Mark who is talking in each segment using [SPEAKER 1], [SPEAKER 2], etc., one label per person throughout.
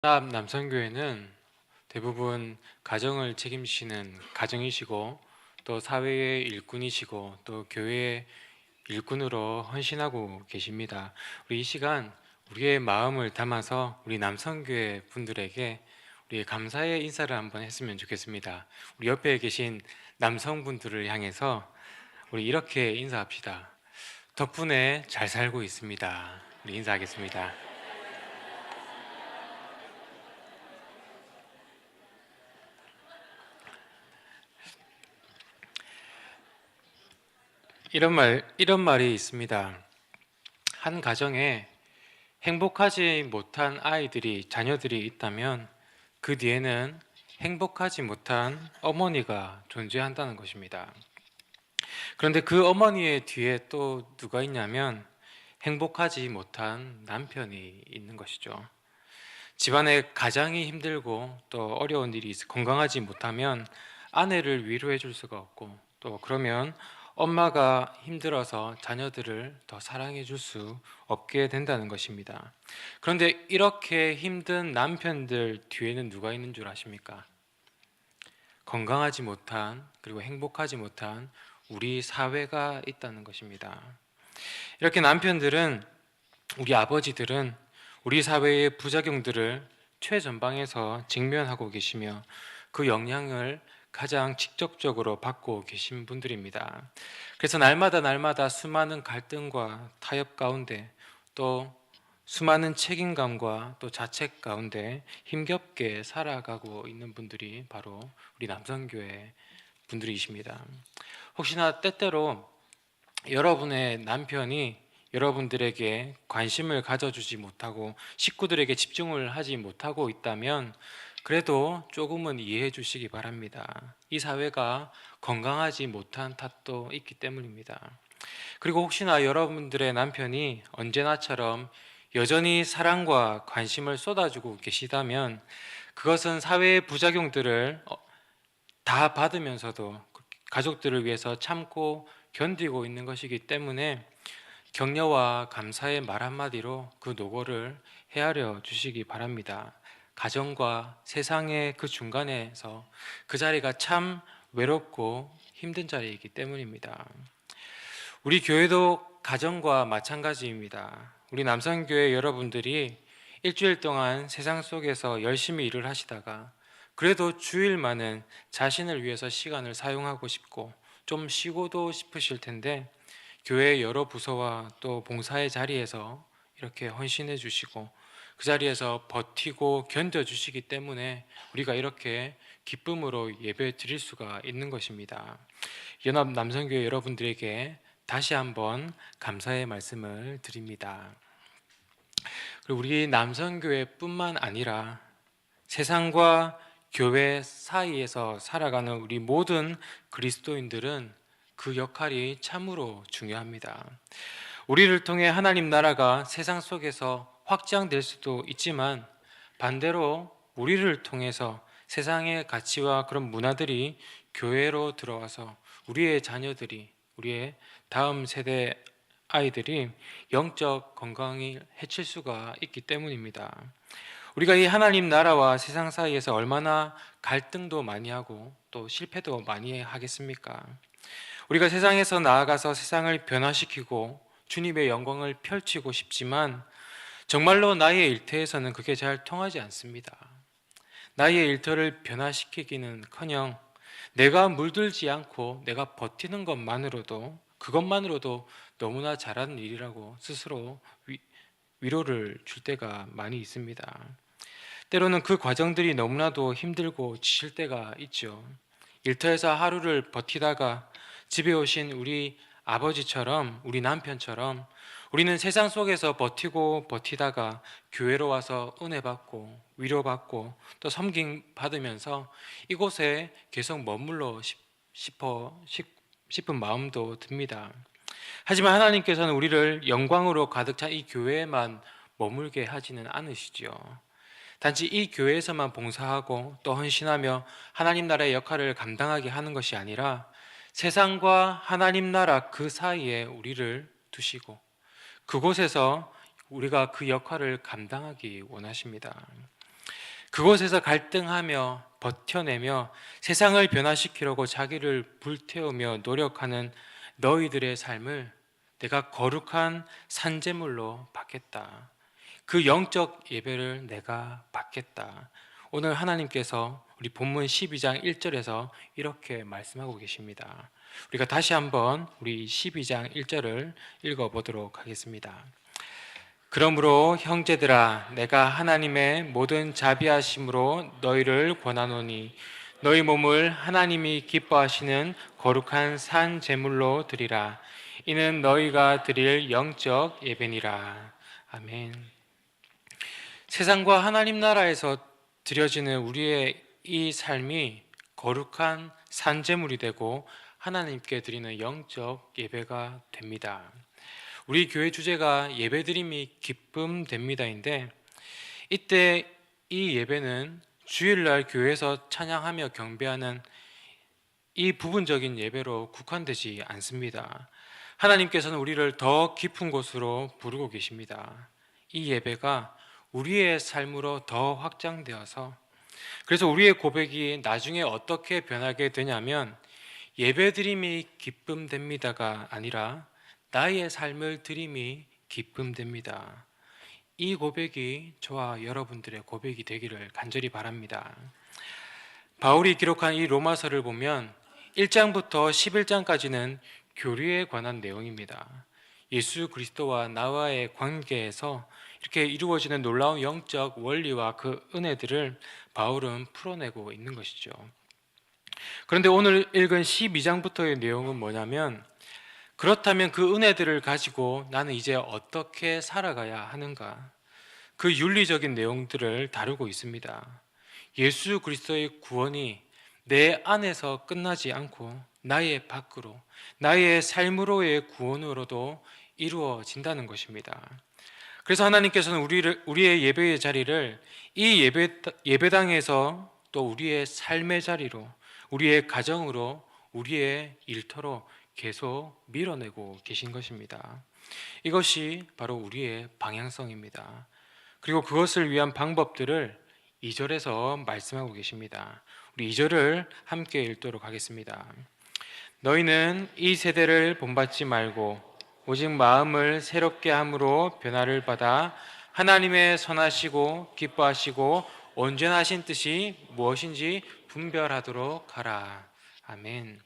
[SPEAKER 1] 남성교회는 대부분 가정을 책임지시는 가정이시고 또 사회의 일꾼이시고 또 교회의 일꾼으로 헌신하고 계십니다. 우리 이 시간 우리의 마음을 담아서 우리 남성교회 분들에게 우리 감사의 인사를 한번 했으면 좋겠습니다. 우리 옆에 계신 남성분들을 향해서 우리 이렇게 인사합시다. 덕분에 잘 살고 있습니다. 우리 인사하겠습니다. 이런 말이 있습니다. 한 가정에 행복하지 못한 자녀들이 있다면 그 뒤에는 행복하지 못한 어머니가 존재한다는 것입니다. 그런데 그 어머니의 뒤에 또 누가 있냐면 행복하지 못한 남편이 있는 것이죠. 집안에 가장이 힘들고 또 어려운 일이 있어 건강하지 못하면 아내를 위로해 줄 수가 없고 또 그러면 엄마가 힘들어서 자녀들을 더 사랑해 줄 수 없게 된다는 것입니다. 그런데 이렇게 힘든 남편들 뒤에는 누가 있는 줄 아십니까? 건강하지 못한 그리고 행복하지 못한 우리 사회가 있다는 것입니다. 이렇게 남편들은 우리 아버지들은 우리 사회의 부작용들을 최전방에서 직면하고 계시며 그 영향을 가장 직접적으로 받고 계신 분들입니다. 그래서 날마다 수많은 갈등과 타협 가운데 또 수많은 책임감과 또 자책 가운데 힘겹게 살아가고 있는 분들이 바로 우리 남성교회 분들이십니다. 혹시나 때때로 여러분의 남편이 여러분들에게 관심을 가져주지 못하고 식구들에게 집중을 하지 못하고 있다면 그래도 조금은 이해해 주시기 바랍니다. 이 사회가 건강하지 못한 탓도 있기 때문입니다. 그리고 혹시나 여러분들의 남편이 언제나처럼 여전히 사랑과 관심을 쏟아주고 계시다면 그것은 사회의 부작용들을 다 받으면서도 가족들을 위해서 참고 견디고 있는 것이기 때문에 격려와 감사의 말 한마디로 그 노고를 헤아려 주시기 바랍니다. 가정과 세상의 그 중간에서 그 자리가 참 외롭고 힘든 자리이기 때문입니다. 우리 교회도 가정과 마찬가지입니다. 우리 남성교회 여러분들이 일주일 동안 세상 속에서 열심히 일을 하시다가 그래도 주일만은 자신을 위해서 시간을 사용하고 싶고 좀 쉬고도 싶으실 텐데 교회 여러 부서와 또 봉사의 자리에서 이렇게 헌신해 주시고 그 자리에서 버티고 견뎌 주시기 때문에 우리가 이렇게 기쁨으로 예배 드릴 수가 있는 것입니다. 연합 남성교회 여러분들에게 다시 한번 감사의 말씀을 드립니다. 그리고 우리 남성교회뿐만 아니라 세상과 교회 사이에서 살아가는 우리 모든 그리스도인들은 그 역할이 참으로 중요합니다. 우리를 통해 하나님 나라가 세상 속에서 확장될 수도 있지만 반대로 우리를 통해서 세상의 가치와 그런 문화들이 교회로 들어와서 우리의 자녀들이 우리의 다음 세대 아이들이 영적 건강이 해칠 수가 있기 때문입니다. 우리가 이 하나님 나라와 세상 사이에서 얼마나 갈등도 많이 하고 또 실패도 많이 하겠습니까? 우리가 세상에서 나아가서 세상을 변화시키고 주님의 영광을 펼치고 싶지만 정말로 나의 일터에서는 그게 잘 통하지 않습니다. 나의 일터를 변화시키기는커녕 내가 물들지 않고 내가 버티는 것만으로도 그것만으로도 너무나 잘하는 일이라고 스스로 위로를 줄 때가 많이 있습니다. 때로는 그 과정들이 너무나도 힘들고 지칠 때가 있죠. 일터에서 하루를 버티다가 집에 오신 우리 아버지처럼 우리 남편처럼 우리는 세상 속에서 버티고 버티다가 교회로 와서 은혜 받고 위로받고 또 섬김 받으면서 이곳에 계속 머물러 싶은 마음도 듭니다. 하지만 하나님께서는 우리를 영광으로 가득 찬 이 교회에만 머물게 하지는 않으시지요. 단지 이 교회에서만 봉사하고 또 헌신하며 하나님 나라의 역할을 감당하게 하는 것이 아니라 세상과 하나님 나라 그 사이에 우리를 두시고 그곳에서 우리가 그 역할을 감당하기 원하십니다. 그곳에서 갈등하며 버텨내며 세상을 변화시키려고 자기를 불태우며 노력하는 너희들의 삶을 내가 거룩한 산제물로 받겠다. 그 영적 예배를 내가 받겠다. 오늘 하나님께서 우리 본문 12장 1절에서 이렇게 말씀하고 계십니다. 우리가 다시 한번 우리 12장 1절을 읽어보도록 하겠습니다. 그러므로 형제들아, 내가 하나님의 모든 자비하심으로 너희를 권하노니 너희 몸을 하나님이 기뻐하시는 거룩한 산 제물로 드리라. 이는 너희가 드릴 영적 예배니라. 아멘. 세상과 하나님 나라에서 드려지는 우리의 이 삶이 거룩한 산 제물이 되고 하나님께 드리는 영적 예배가 됩니다. 우리 교회 주제가 예배드림이 기쁨됩니다인데, 이때 이 예배는 주일날 교회에서 찬양하며 경배하는 이 부분적인 예배로 국한되지 않습니다. 하나님께서는 우리를 더 깊은 곳으로 부르고 계십니다. 이 예배가 우리의 삶으로 더 확장되어서, 그래서 우리의 고백이 나중에 어떻게 변하게 되냐면 예배드림이 기쁨됩니다가 아니라 나의 삶을 드림이 기쁨됩니다. 이 고백이 저와 여러분들의 고백이 되기를 간절히 바랍니다. 바울이 기록한 이 로마서를 보면 1장부터 11장까지는 교류에 관한 내용입니다. 예수 그리스도와 나와의 관계에서 이렇게 이루어지는 놀라운 영적 원리와 그 은혜들을 바울은 풀어내고 있는 것이죠. 그런데 오늘 읽은 12장부터의 내용은 뭐냐면, 그렇다면 그 은혜들을 가지고 나는 이제 어떻게 살아가야 하는가? 그 윤리적인 내용들을 다루고 있습니다. 예수 그리스도의 구원이 내 안에서 끝나지 않고 나의 밖으로, 나의 삶으로의 구원으로도 이루어진다는 것입니다. 그래서 하나님께서는 우리의 예배의 자리를 이 예배당에서 또 우리의 삶의 자리로, 우리의 가정으로, 우리의 일터로 계속 밀어내고 계신 것입니다. 이것이 바로 우리의 방향성입니다. 그리고 그것을 위한 방법들을 2절에서 말씀하고 계십니다. 우리 2절을 함께 읽도록 하겠습니다. 너희는 이 세대를 본받지 말고 오직 마음을 새롭게 함으로 변화를 받아 하나님의 선하시고 기뻐하시고 온전하신 뜻이 무엇인지 분별하도록 하라. 아멘.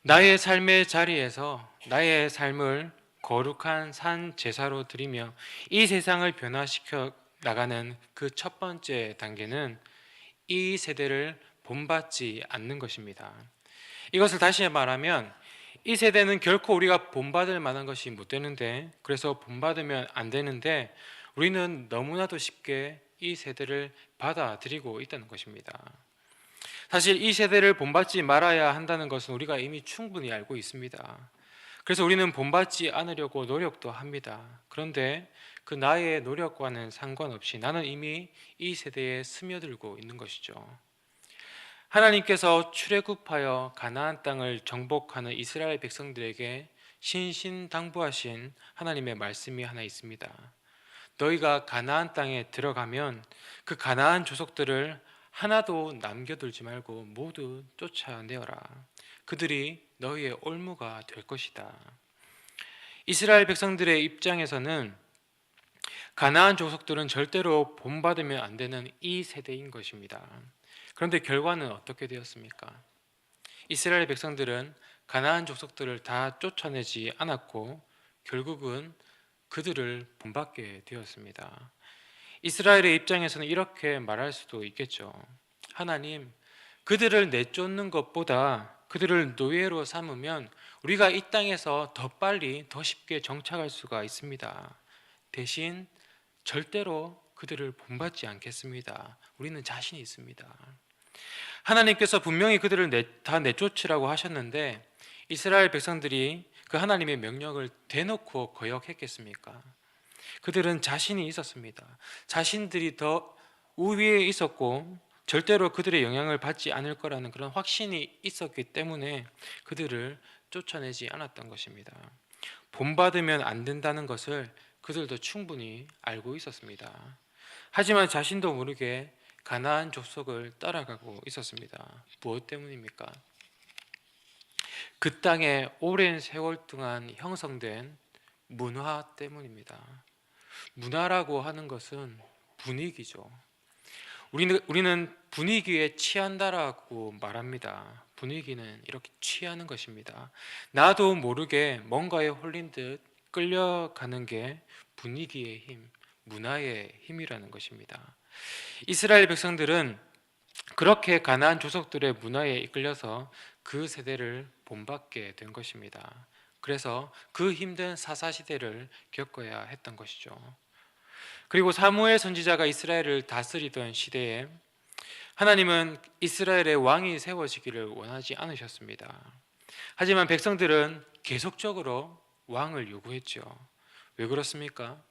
[SPEAKER 1] 나의 삶의 자리에서 나의 삶을 거룩한 산 제사로 드리며 이 세상을 변화시켜 나가는 그 첫 번째 단계는 이 세대를 본받지 않는 것입니다. 이것을 다시 말하면 이 세대는 결코 우리가 본받을 만한 것이 못 되는데, 그래서 본받으면 안 되는데 우리는 너무나도 쉽게 이 세대를 받아들이고 있다는 것입니다. 사실 이 세대를 본받지 말아야 한다는 것은 우리가 이미 충분히 알고 있습니다. 그래서 우리는 본받지 않으려고 노력도 합니다. 그런데 그 나의 노력과는 상관없이 나는 이미 이 세대에 스며들고 있는 것이죠. 하나님께서 출애굽하여 가나안 땅을 정복하는 이스라엘 백성들에게 신신당부하신 하나님의 말씀이 하나 있습니다. 너희가 가나안 땅에 들어가면 그 가나안 족속들을 하나도 남겨두지 말고 모두 쫓아내어라. 그들이 너희의 올무가 될 것이다. 이스라엘 백성들의 입장에서는 가나안 족속들은 절대로 본받으면 안 되는 이 세대인 것입니다. 그런데 결과는 어떻게 되었습니까? 이스라엘 백성들은 가나안 족속들을 다 쫓아내지 않았고 결국은 그들을 본받게 되었습니다. 이스라엘의 입장에서는 이렇게 말할 수도 있겠죠. 하나님, 그들을 내쫓는 것보다 그들을 노예로 삼으면 우리가 이 땅에서 더 빨리 더 쉽게 정착할 수가 있습니다. 대신 절대로 그들을 본받지 않겠습니다. 우리는 자신이 있습니다. 하나님께서 분명히 그들을 다 내쫓으라고 하셨는데 이스라엘 백성들이 그 하나님의 명령을 대놓고 거역했겠습니까? 그들은 자신이 있었습니다. 자신들이 더 우위에 있었고 절대로 그들의 영향을 받지 않을 거라는 그런 확신이 있었기 때문에 그들을 쫓아내지 않았던 것입니다. 본받으면 안 된다는 것을 그들도 충분히 알고 있었습니다. 하지만 자신도 모르게 가나안 족속을 따라가고 있었습니다. 무엇 때문입니까? 그 땅에 오랜 세월 동안 형성된 문화 때문입니다. 문화라고 하는 것은 분위기죠. 우리는 분위기에 취한다라고 말합니다. 분위기는 이렇게 취하는 것입니다. 나도 모르게 뭔가에 홀린 듯 끌려가는 게 분위기의 힘, 문화의 힘이라는 것입니다. 이스라엘 백성들은 그렇게 가나안 족속들의 문화에 이끌려서 그 세대를 본받게 된 것입니다. 그래서 그 힘든 사사시대를 겪어야 했던 것이죠. 그리고 사무엘 선지자가 이스라엘을 다스리던 시대에 하나님은 이스라엘의 왕이 세워지기를 원하지 않으셨습니다. 하지만 백성들은 계속적으로 왕을 요구했죠. 왜 그렇습니까?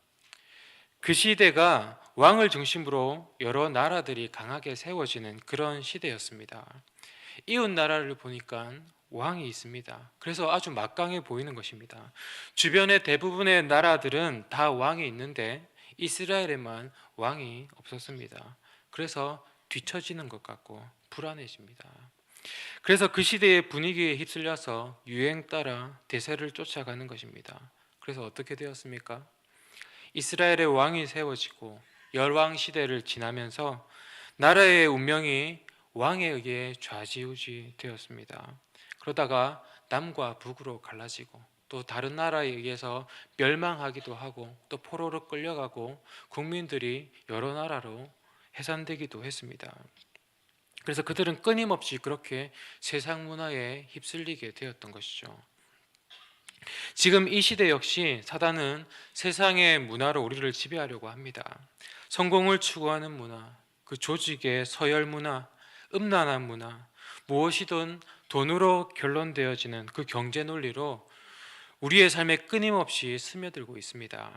[SPEAKER 1] 그 시대가 왕을 중심으로 여러 나라들이 강하게 세워지는 그런 시대였습니다. 이웃 나라를 보니까 왕이 있습니다. 그래서 아주 막강해 보이는 것입니다. 주변의 대부분의 나라들은 다 왕이 있는데 이스라엘에만 왕이 없었습니다. 그래서 뒤처지는 것 같고 불안해집니다. 그래서 그 시대의 분위기에 휩쓸려서 유행 따라 대세를 쫓아가는 것입니다. 그래서 어떻게 되었습니까? 이스라엘의 왕이 세워지고 열왕 시대를 지나면서 나라의 운명이 왕에 의해 좌지우지 되었습니다. 그러다가 남과 북으로 갈라지고 또 다른 나라에 의해서 멸망하기도 하고 또 포로로 끌려가고 국민들이 여러 나라로 해산되기도 했습니다. 그래서 그들은 끊임없이 그렇게 세상 문화에 휩쓸리게 되었던 것이죠. 지금 이 시대 역시 사단은 세상의 문화로 우리를 지배하려고 합니다. 성공을 추구하는 문화, 그 조직의 서열 문화, 음란한 문화, 무엇이든 돈으로 결론되어지는 그 경제 논리로 우리의 삶에 끊임없이 스며들고 있습니다.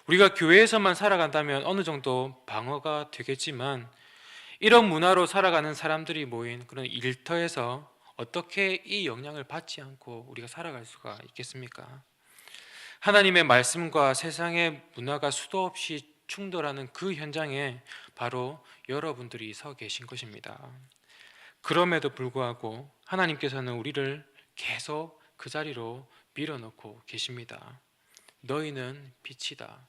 [SPEAKER 1] 우리가 교회에서만 살아간다면 어느 정도 방어가 되겠지만 이런 문화로 살아가는 사람들이 모인 그런 일터에서 어떻게 이 영향을 받지 않고 우리가 살아갈 수가 있겠습니까? 하나님의 말씀과 세상의 문화가 수도 없이 충돌하는 그 현장에 바로 여러분들이 서 계신 것입니다. 그럼에도 불구하고 하나님께서는 우리를 계속 그 자리로 밀어넣고 계십니다. 너희는 빛이다.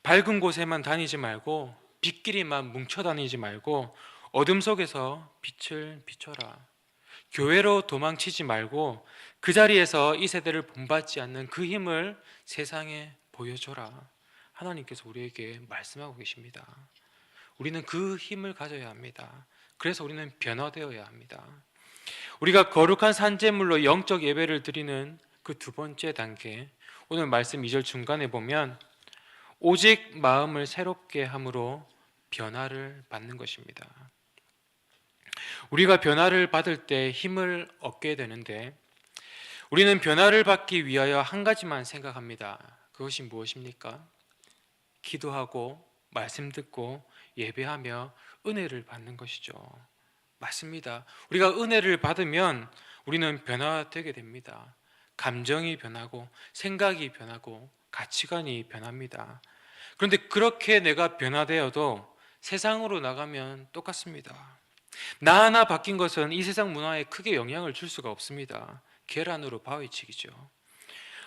[SPEAKER 1] 밝은 곳에만 다니지 말고 빛끼리만 뭉쳐 다니지 말고 어둠 속에서 빛을 비춰라. 교회로 도망치지 말고 그 자리에서 이 세대를 본받지 않는 그 힘을 세상에 보여줘라. 하나님께서 우리에게 말씀하고 계십니다. 우리는 그 힘을 가져야 합니다. 그래서 우리는 변화되어야 합니다. 우리가 거룩한 산재물로 영적 예배를 드리는 그 두 번째 단계, 오늘 말씀 2절 중간에 보면 오직 마음을 새롭게 함으로 변화를 받는 것입니다. 우리가 변화를 받을 때 힘을 얻게 되는데 우리는 변화를 받기 위하여 한 가지만 생각합니다. 그것이 무엇입니까? 기도하고 말씀 듣고 예배하며 은혜를 받는 것이죠. 맞습니다. 우리가 은혜를 받으면 우리는 변화되게 됩니다. 감정이 변하고 생각이 변하고 가치관이 변합니다. 그런데 그렇게 내가 변화되어도 세상으로 나가면 똑같습니다. 나 하나 바뀐 것은 이 세상 문화에 크게 영향을 줄 수가 없습니다. 계란으로 바위치기죠.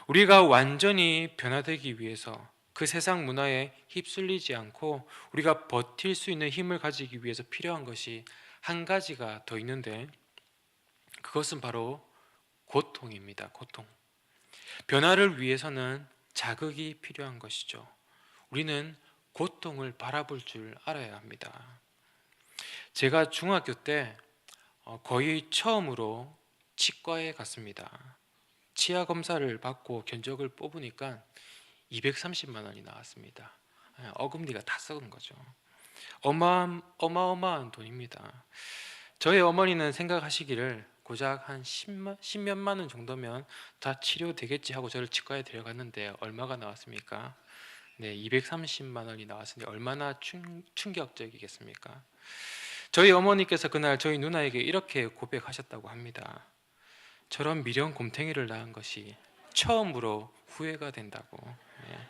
[SPEAKER 1] 우리가 완전히 변화되기 위해서 그 세상 문화에 휩쓸리지 않고 우리가 버틸 수 있는 힘을 가지기 위해서 필요한 것이 한 가지가 더 있는데 그것은 바로 고통입니다. 고통. 변화를 위해서는 자극이 필요한 것이죠. 우리는 고통을 바라볼 줄 알아야 합니다. 제가 중학교 때 거의 처음으로 치과에 갔습니다. 치아 검사를 받고 견적을 뽑으니까 230만 원이 나왔습니다. 어금니가 다 썩은 거죠. 어마어마한 돈입니다. 저희 어머니는 생각하시기를 고작 한 10몇만 원 정도면 다 치료되겠지 하고 저를 치과에 데려갔는데 얼마가 나왔습니까? 네, 230만 원이 나왔으니 얼마나 충격적이겠습니까? 저희 어머니께서 그날 저희 누나에게 이렇게 고백하셨다고 합니다. 저런 미련 곰탱이를 낳은 것이 처음으로 후회가 된다고. 네.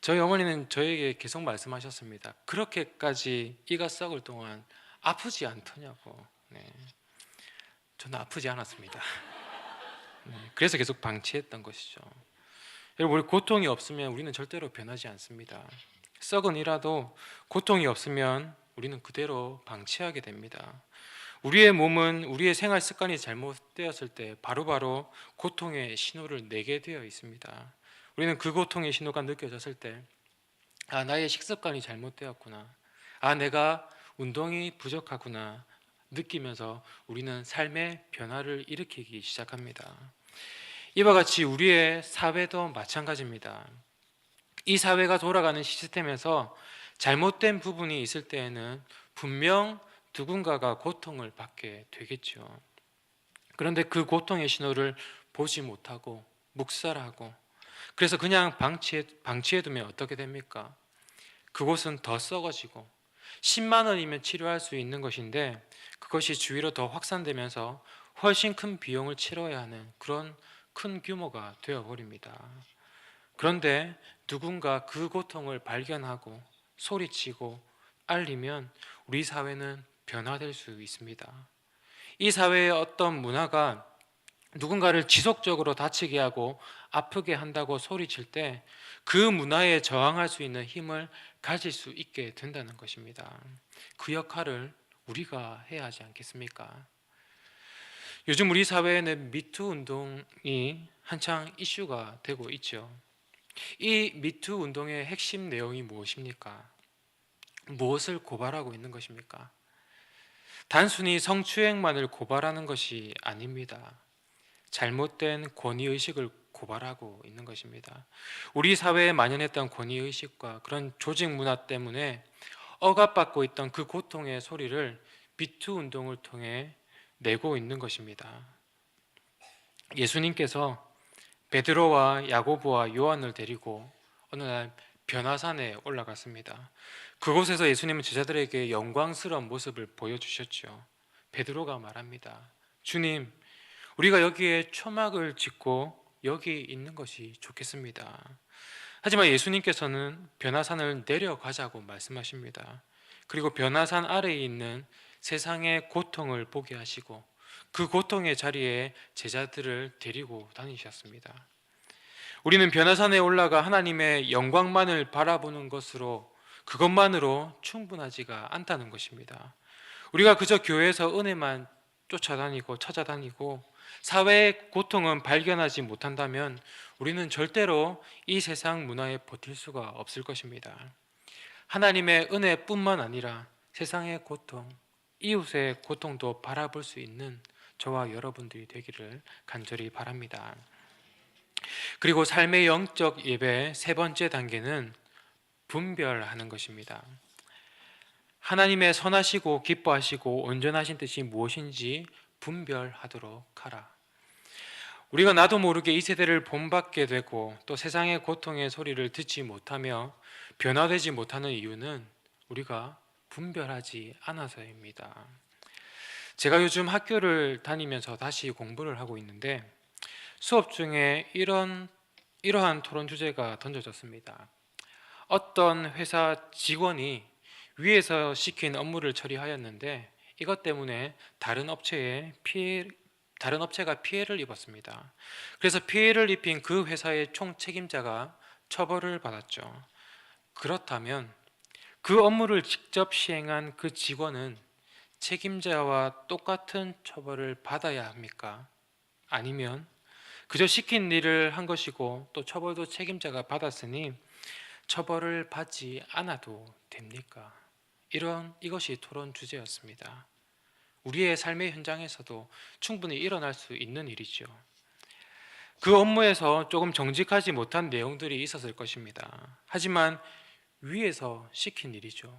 [SPEAKER 1] 저희 어머니는 저에게 계속 말씀하셨습니다. 그렇게까지 이가 썩을 동안 아프지 않더냐고. 네. 저는 아프지 않았습니다. 네. 그래서 계속 방치했던 것이죠. 여러분, 우리 고통이 없으면 우리는 절대로 변하지 않습니다. 썩은 이라도 고통이 없으면 우리는 그대로 방치하게 됩니다. 우리의 몸은 우리의 생활 습관이 잘못되었을 때 바로바로 고통의 신호를 내게 되어 있습니다. 우리는 그 고통의 신호가 느껴졌을 때, 아, 나의 식습관이 잘못되었구나, 아, 내가 운동이 부족하구나 느끼면서 우리는 삶의 변화를 일으키기 시작합니다. 이와 같이 우리의 사회도 마찬가지입니다. 이 사회가 돌아가는 시스템에서 잘못된 부분이 있을 때에는 분명 누군가가 고통을 받게 되겠죠. 그런데 그 고통의 신호를 보지 못하고 묵살하고, 그래서 그냥 방치해두면 어떻게 됩니까? 그곳은 더 썩어지고, 10만 원이면 치료할 수 있는 것인데 그것이 주위로 더 확산되면서 훨씬 큰 비용을 치러야 하는 그런 큰 규모가 되어버립니다. 그런데 누군가 그 고통을 발견하고 소리치고 알리면 우리 사회는 변화될 수 있습니다. 이 사회의 어떤 문화가 누군가를 지속적으로 다치게 하고 아프게 한다고 소리칠 때 그 문화에 저항할 수 있는 힘을 가질 수 있게 된다는 것입니다. 그 역할을 우리가 해야 하지 않겠습니까? 요즘 우리 사회에는 미투 운동이 한창 이슈가 되고 있죠. 이 미투 운동의 핵심 내용이 무엇입니까? 무엇을 고발하고 있는 것입니까? 단순히 성추행만을 고발하는 것이 아닙니다. 잘못된 권위의식을 고발하고 있는 것입니다. 우리 사회에 만연했던 권위의식과 그런 조직 문화 때문에 억압받고 있던 그 고통의 소리를 미투 운동을 통해 내고 있는 것입니다. 예수님께서 베드로와 야고보와 요한을 데리고 어느 날 변화산에 올라갔습니다. 그곳에서 예수님은 제자들에게 영광스러운 모습을 보여주셨죠. 베드로가 말합니다. 주님, 우리가 여기에 초막을 짓고 여기 있는 것이 좋겠습니다. 하지만 예수님께서는 변화산을 내려가자고 말씀하십니다. 그리고 변화산 아래에 있는 세상의 고통을 보게 하시고 그 고통의 자리에 제자들을 데리고 다니셨습니다. 우리는 변화산에 올라가 하나님의 영광만을 바라보는 것으로, 그것만으로 충분하지가 않다는 것입니다. 우리가 그저 교회에서 은혜만 쫓아다니고 찾아다니고 사회의 고통은 발견하지 못한다면 우리는 절대로 이 세상 문화에 버틸 수가 없을 것입니다. 하나님의 은혜뿐만 아니라 세상의 고통, 이웃의 고통도 바라볼 수 있는 저와 여러분들이 되기를 간절히 바랍니다. 그리고 삶의 영적 예배의 세 번째 단계는 분별하는 것입니다. 하나님의 선하시고 기뻐하시고 온전하신 뜻이 무엇인지 분별하도록 하라. 우리가 나도 모르게 이 세대를 본받게 되고 또 세상의 고통의 소리를 듣지 못하며 변화되지 못하는 이유는 우리가 분별하지 않아서입니다. 제가 요즘 학교를 다니면서 다시 공부를 하고 있는데 수업 중에 이러한 토론 주제가 던져졌습니다. 어떤 회사 직원이 위에서 시킨 업무를 처리하였는데 이것 때문에 다른 업체가 피해를 입었습니다. 그래서 피해를 입힌 그 회사의 총 책임자가 처벌을 받았죠. 그렇다면 그 업무를 직접 시행한 그 직원은 책임자와 똑같은 처벌을 받아야 합니까? 아니면 그저 시킨 일을 한 것이고 또 처벌도 책임자가 받았으니 처벌을 받지 않아도 됩니까? 이것이 토론 주제였습니다. 우리의 삶의 현장에서도 충분히 일어날 수 있는 일이죠. 그 업무에서 조금 정직하지 못한 내용들이 있었을 것입니다. 하지만 위에서 시킨 일이죠.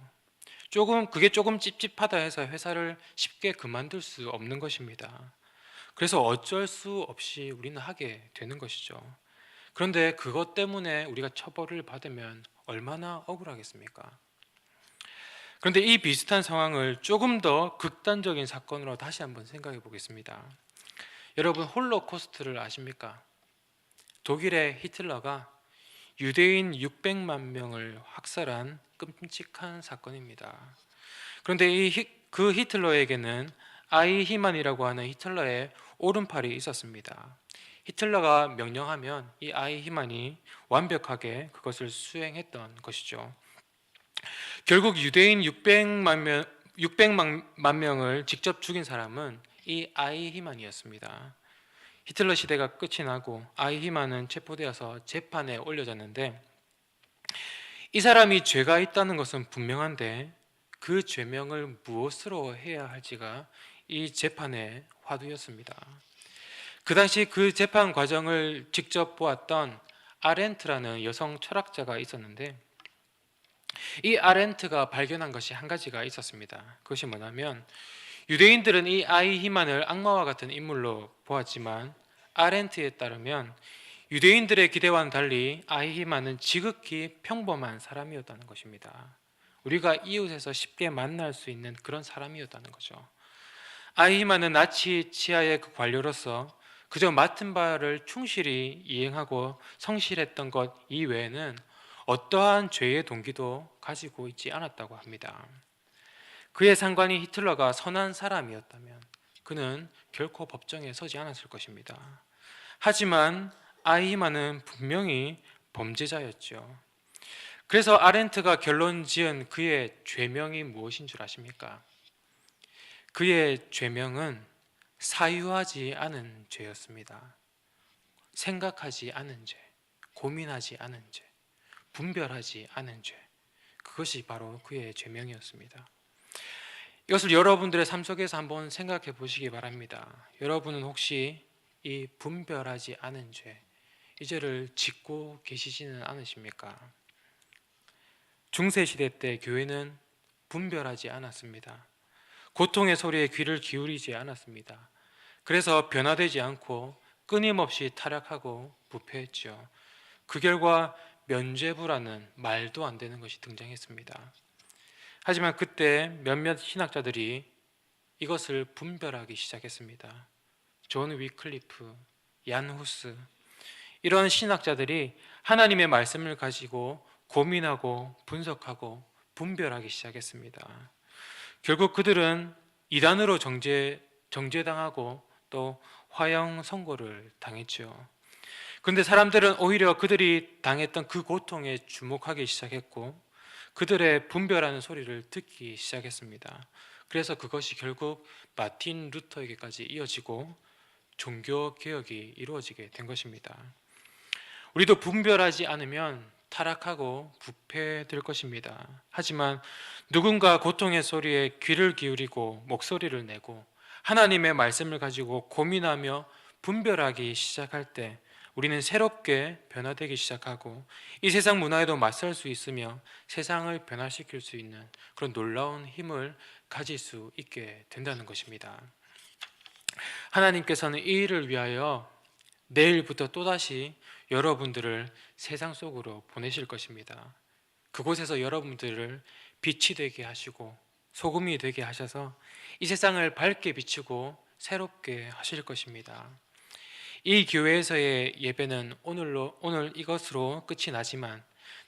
[SPEAKER 1] 그게 조금 찝찝하다 해서 회사를 쉽게 그만둘 수 없는 것입니다. 그래서 어쩔 수 없이 우리는 하게 되는 것이죠. 그런데 그것 때문에 우리가 처벌을 받으면 얼마나 억울하겠습니까? 그런데 이 비슷한 상황을 조금 더 극단적인 사건으로 다시 한번 생각해 보겠습니다. 여러분, 홀로코스트를 아십니까? 독일의 히틀러가 유대인 600만 명을 학살한 끔찍한 사건입니다. 그런데 그 히틀러에게는 아이히만이라고 하는 히틀러의 오른팔이 있었습니다. 히틀러가 명령하면 이 아이히만이 완벽하게 그것을 수행했던 것이죠. 결국 유대인 600만 명을 직접 죽인 사람은 이 아이히만이었습니다. 히틀러 시대가 끝이 나고 아이히만은 체포되어서 재판에 올려졌는데, 이 사람이 죄가 있다는 것은 분명한데 그 죄명을 무엇으로 해야 할지가 이 재판의 화두였습니다. 그 당시 그 재판 과정을 직접 보았던 아렌트라는 여성 철학자가 있었는데, 이 아렌트가 발견한 것이 한 가지가 있었습니다. 그것이 뭐냐면, 유대인들은 이 아이히만을 악마와 같은 인물로 보았지만 아렌트에 따르면 유대인들의 기대와는 달리 아이히만은 지극히 평범한 사람이었다는 것입니다. 우리가 이웃에서 쉽게 만날 수 있는 그런 사람이었다는 거죠. 아이히만은 나치 치하의 그 관료로서 그저 맡은 바를 충실히 이행하고 성실했던 것 이외에는 어떠한 죄의 동기도 가지고 있지 않았다고 합니다. 그의 상관인 히틀러가 선한 사람이었다면 그는 결코 법정에 서지 않았을 것입니다. 하지만 아이히만은 분명히 범죄자였죠. 그래서 아렌트가 결론 지은 그의 죄명이 무엇인 줄 아십니까? 그의 죄명은 사유하지 않은 죄였습니다. 생각하지 않은 죄, 고민하지 않은 죄, 분별하지 않은 죄, 그것이 바로 그의 죄명이었습니다. 이것을 여러분들의 삶 속에서 한번 생각해 보시기 바랍니다. 여러분은 혹시 이 분별하지 않은 죄, 이 죄를 짓고 계시지는 않으십니까? 중세시대 때 교회는 분별하지 않았습니다. 고통의 소리에 귀를 기울이지 않았습니다. 그래서 변화되지 않고 끊임없이 타락하고 부패했죠. 그 결과 면죄부라는 말도 안 되는 것이 등장했습니다. 하지만 그때 몇몇 신학자들이 이것을 분별하기 시작했습니다. 존 위클리프, 얀 후스, 이런 신학자들이 하나님의 말씀을 가지고 고민하고 분석하고 분별하기 시작했습니다. 결국 그들은 이단으로 정죄당하고 또 화형 선고를 당했죠. 그런데 사람들은 오히려 그들이 당했던 그 고통에 주목하기 시작했고 그들의 분별하는 소리를 듣기 시작했습니다. 그래서 그것이 결국 마틴 루터에게까지 이어지고 종교개혁이 이루어지게 된 것입니다. 우리도 분별하지 않으면 타락하고 부패될 것입니다. 하지만 누군가 고통의 소리에 귀를 기울이고 목소리를 내고 하나님의 말씀을 가지고 고민하며 분별하기 시작할 때 우리는 새롭게 변화되기 시작하고 이 세상 문화에도 맞설 수 있으며 세상을 변화시킬 수 있는 그런 놀라운 힘을 가질 수 있게 된다는 것입니다. 하나님께서는 이 일을 위하여 내일부터 또다시 여러분들을 세상 속으로 보내실 것입니다. 그곳에서 여러분들을 빛이 되게 하시고 소금이 되게 하셔서 이 세상을 밝게 비추고 새롭게 하실 것입니다. 이 교회에서의 예배는 오늘 이것으로 끝이 나지만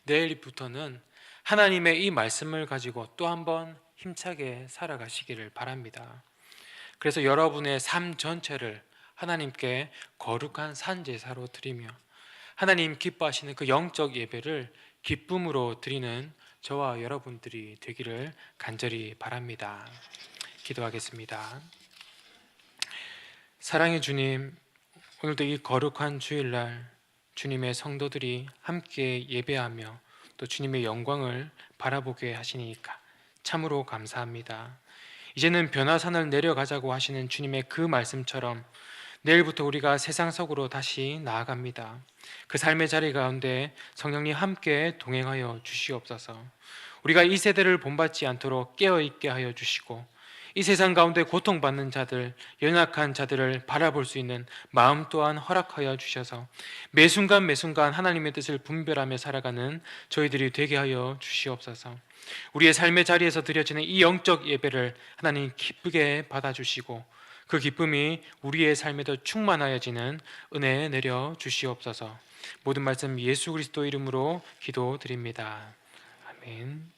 [SPEAKER 1] 내일부터는 하나님의 이 말씀을 가지고 또 한번 힘차게 살아가시기를 바랍니다. 그래서 여러분의 삶 전체를 하나님께 거룩한 산제사로 드리며 하나님 기뻐하시는 그 영적 예배를 기쁨으로 드리는 저와 여러분들이 되기를 간절히 바랍니다. 기도하겠습니다. 사랑의 주님, 오늘도 이 거룩한 주일날 주님의 성도들이 함께 예배하며 또 주님의 영광을 바라보게 하시니까 참으로 감사합니다. 이제는 변화산을 내려가자고 하시는 주님의 그 말씀처럼 내일부터 우리가 세상 속으로 다시 나아갑니다. 그 삶의 자리 가운데 성령님 함께 동행하여 주시옵소서. 우리가 이 세대를 본받지 않도록 깨어있게 하여 주시고 이 세상 가운데 고통받는 자들, 연약한 자들을 바라볼 수 있는 마음 또한 허락하여 주셔서 매 순간 하나님의 뜻을 분별하며 살아가는 저희들이 되게 하여 주시옵소서. 우리의 삶의 자리에서 드려지는 이 영적 예배를 하나님 기쁘게 받아주시고 그 기쁨이 우리의 삶에도 충만하여지는 은혜 내려 주시옵소서. 모든 말씀 예수 그리스도 이름으로 기도드립니다. 아멘.